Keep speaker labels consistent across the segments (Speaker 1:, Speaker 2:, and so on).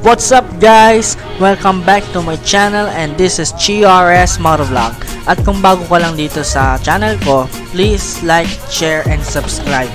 Speaker 1: What's up guys? Welcome back to my channel and this is Chii Motovlog. At kung bago ka lang dito sa channel ko, please like, share, and subscribe.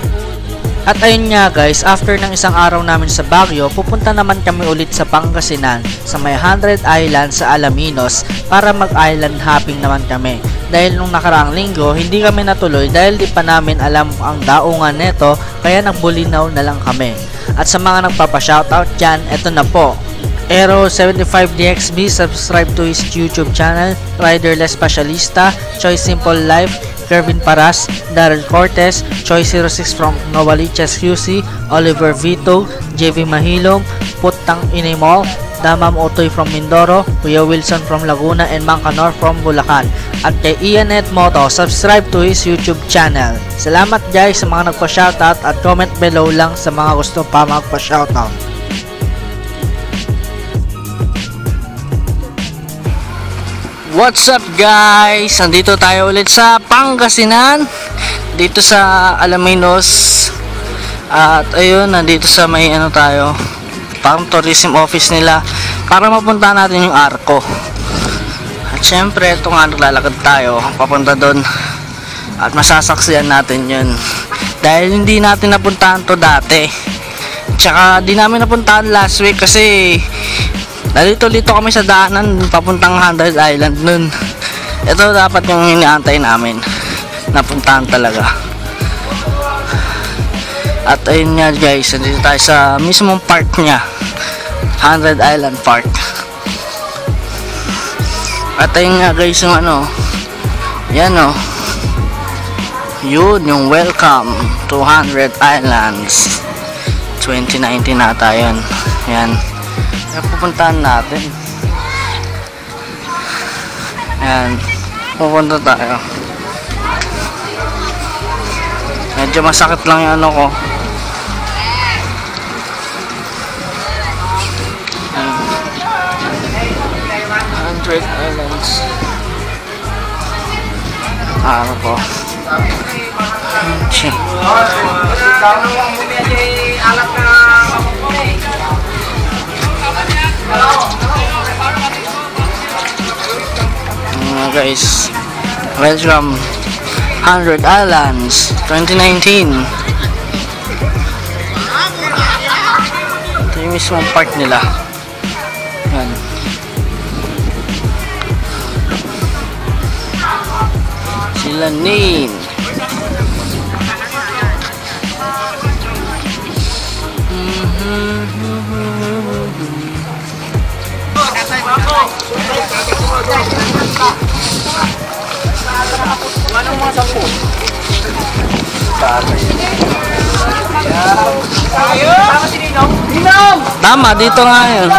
Speaker 1: At ayun nga guys, after ng isang araw namin sa Baguio, pupunta naman kami ulit sa Pangasinan sa may 100 Island sa Alaminos para mag-island hopping naman kami. Dahil nung nakaraang linggo, hindi kami natuloy dahil di pa namin alam ang daungan neto, kaya nagbulinaw na lang kami. At sa mga nagpapa-shoutout dyan, eto na po. Aero75DXB, subscribe to his YouTube channel. Riderless Specialista, Choice Simple Life, Kervin Paras, Daryl Cortez, Choice 06 from Novaliches QC, Oliver Vito, JV Mahilom, Putang Inimol, Damam Otoy from Mindoro, Kuya Wilson from Laguna, and Bangka from Bulacan. At kay Ianet Moto, subscribe to his YouTube channel. Salamat guys sa mga nagpa-shoutout at comment below lang sa mga gusto pa magpa-shoutout. What's up guys? Nandito tayo ulit sa Pangasinan, dito sa Alaminos. At ayun, nandito sa may tayo, parang tourism office nila para mapunta natin yung Arco. At syempre ito nga, naglalakad tayo papunta doon at masasaksiyan natin yun dahil hindi natin napuntahan to dati, tsaka di namin napuntahan last week kasi nalito-lito kami sa daanan papuntang 100 Island nun. Ito dapat yung iniantay namin, napuntahan talaga. At ayun nga guys, nandito tayo sa mismong park nya, 100 Island Park. At ayun nga guys, yung yan yun yung welcome to 100 Islands 2019 nata yun. Yan, pupuntahan natin. Yan, pupunta tayo. Medyo masakit lang yung ko. 100 Islands. Ano po? Guys, welcome 100 Islands 2019. Ito yung mismong park nila. Yan. Sila Nin. Tama, dito nga yun.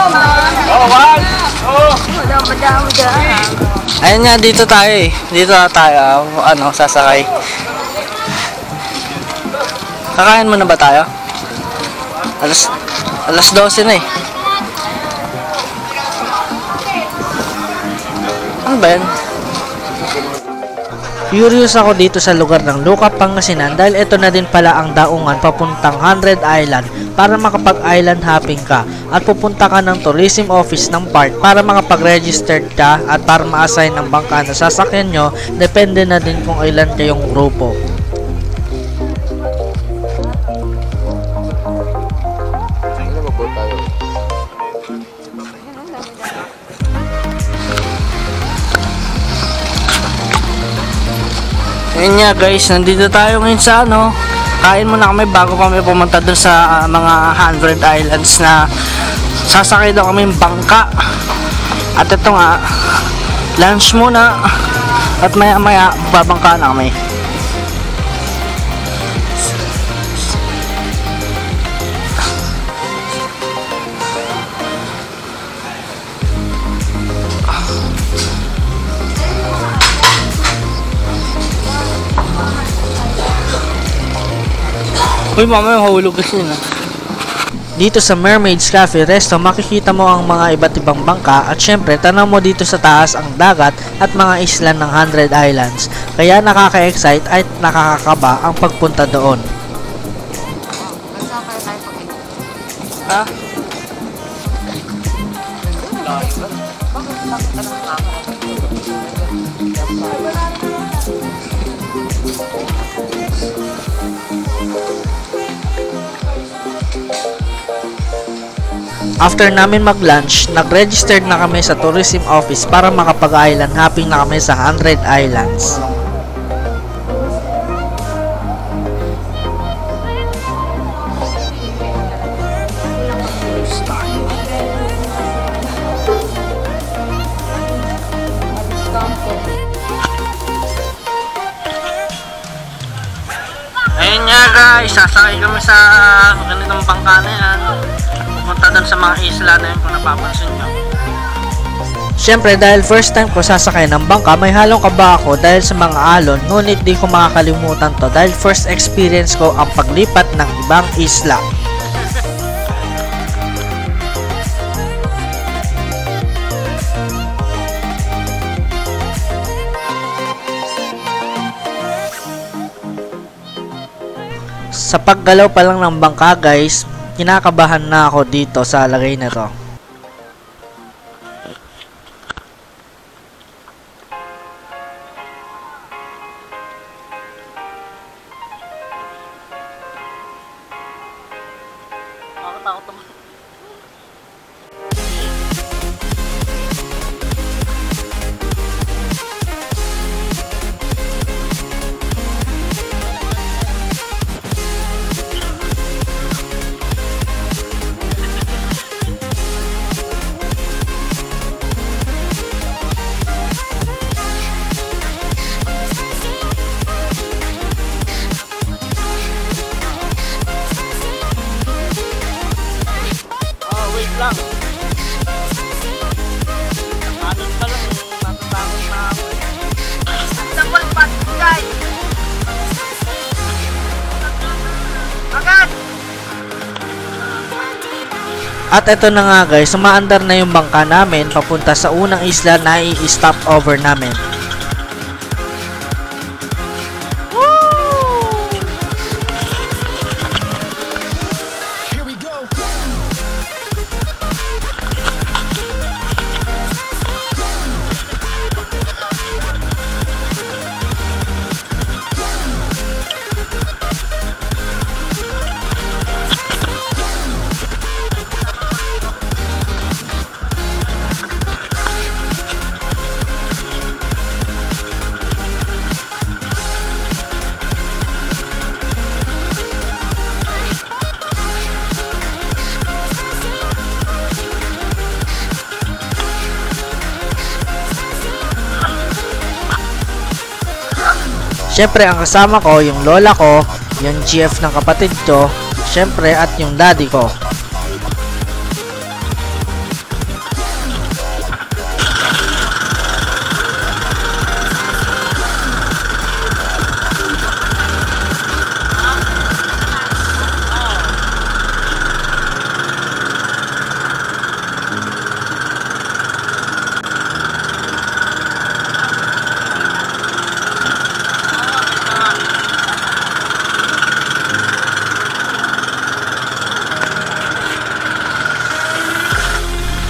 Speaker 1: Ayun nga, dito tayo eh. Dito tayo, sasakay. Kakain mo na ba tayo? Alas 12 na eh. Ano ba yan? Curious ako dito sa lugar ng Luca, Pangasinan dahil ito na din pala ang daungan papuntang 100 Island para makapag-island hopping ka at pupunta ka ng tourism office ng park para makapag-registered ka at para ma-assign ng bangka na sasakyan nyo. Depende na din kung ilan kayong grupo. Ayun nga guys, nandito tayo ngayon sa kain muna kami bago kami pumunta dun sa mga 100 Islands na sasakay daw kami Bangka. At ito nga, lunch muna at maya maya babangka na kami. Uy, mamaya mahulog kasi na. Dito sa Mermaid's Cafe Resto, makikita mo ang mga iba't ibang bangka at syempre, tanaw mo dito sa taas ang dagat at mga isla ng 100 Islands. Kaya nakaka-excite at nakakakaba ang pagpunta doon. Ha? After namin mag-lunch, nag-registered na kami sa tourism office para makapag-island hopping na kami sa 100 islands. Ayun nga guys, sasakay kami sa ganitong bangka na yan. Punta doon sa mga isla na yun kung napapansin nyo. Siyempre dahil first time ko sasakay ng bangka, may halong kaba ako dahil sa mga alon, ngunit di ko makakalimutan to dahil first experience ko ang paglipat ng ibang isla. Sa paggalaw pa lang ng bangka guys, kinakabahan na ako dito sa lagay na to. Lang. Ano pa lang, natatakot na ako. Sabal pa, guys! Agad! At ito na nga guys, sumaandar na yung bangka namin papunta sa unang isla na i-stop over namin. Siyempre ang kasama ko, yung lola ko, yung GF ng kapatid ko, siyempre at yung daddy ko.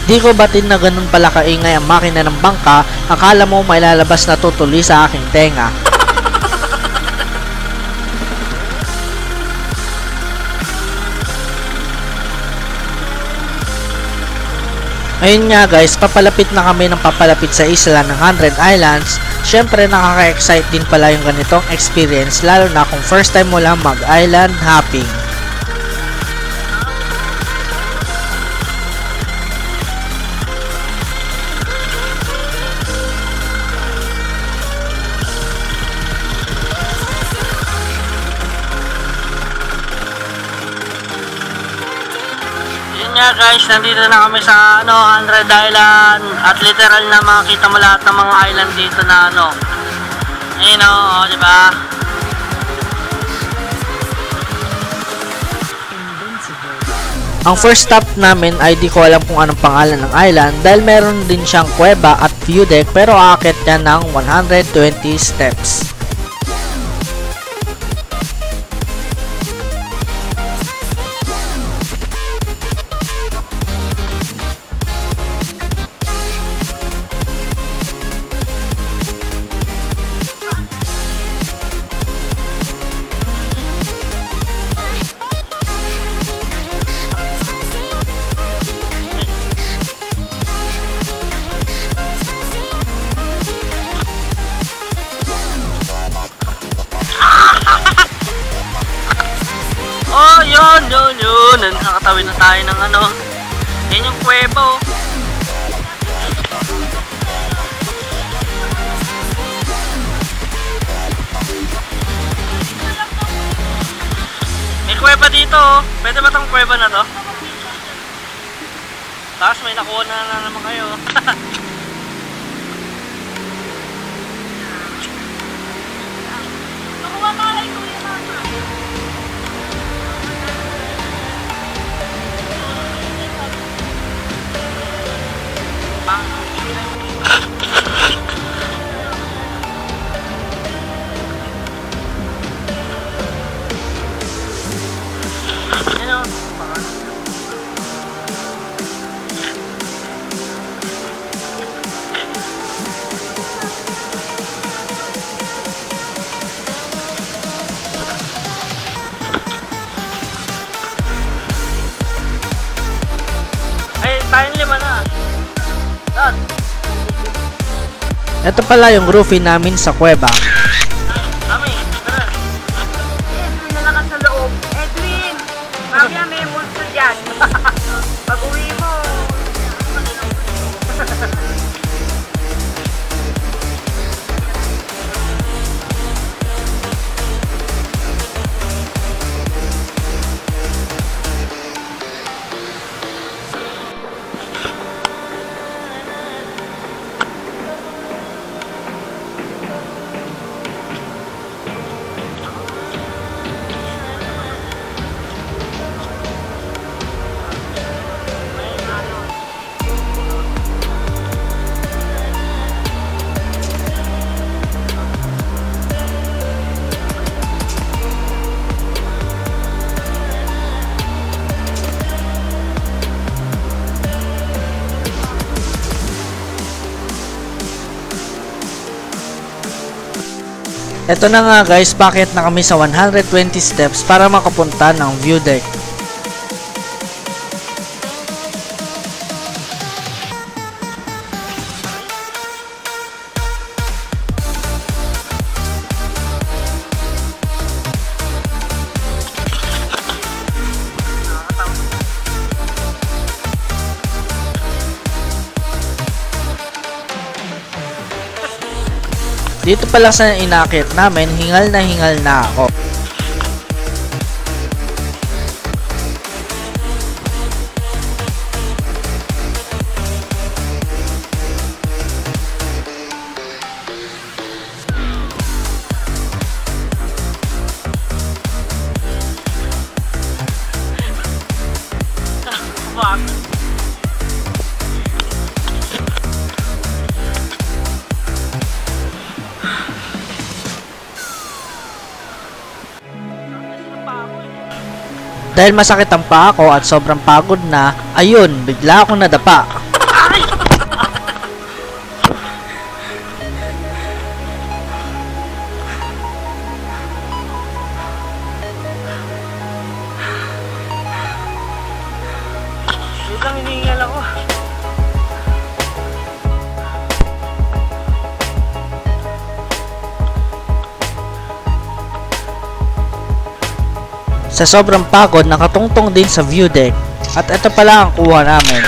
Speaker 1: Di ko batid na ganun pala kaingay ang makina ng bangka, akala mo may lalabas na tutuli sa aking tenga. Ayun nga guys, papalapit na kami ng papalapit sa isla ng 100 Islands. Syempre nakaka-excite din pala yung ganitong experience, lalo na kung first time mo lang mag-island hopping. Nga guys, nandito na kami sa 100 Island at literal na makikita mo lahat ng mga island dito na ayun di ba? Ang first stop namin ay di ko alam kung anong pangalan ng island dahil meron din siyang kuweba at view deck pero aakit yan ng 120 steps. nakakatawid na tayo ng ano. Yan yung kuweba oh. May kuweba dito oh. Pwede ba tong kuweba na to? Tapos may nakuha na naman kayo. Tayong lima na. Dad.
Speaker 2: Ito pala yung roofie namin sa kuweba.
Speaker 1: Mami, tara.
Speaker 3: Edwin na lang sa loob. Edwin! Mamaya may monster dyan. Pag-uwi mo.
Speaker 2: Ito na nga guys, bakit na kami sa 120 steps para makapunta ng view deck. Dito pala sa inakit namin, hingal na ako. Dahil masakit ang paa ko at sobrang pagod na, ayun, bigla akong nadapa.
Speaker 1: Wait lang, hinihingal ako.
Speaker 2: Sa sobrang pagod, nakatungtong din sa view deck. At ito pala ang kuha namin.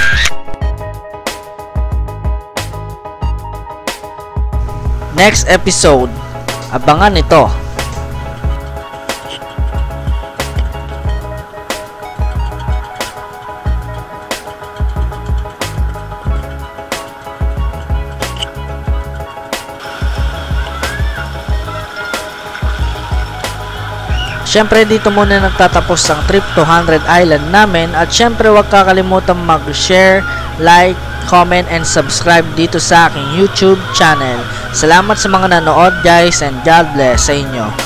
Speaker 2: Next episode, abangan ito. Syempre dito muna nagtatapos ang trip to 100 Island namin at syempre huwag kakalimutan mag-share, like, comment, and subscribe dito sa aking YouTube channel. Salamat sa mga nanood guys and God bless sa inyo.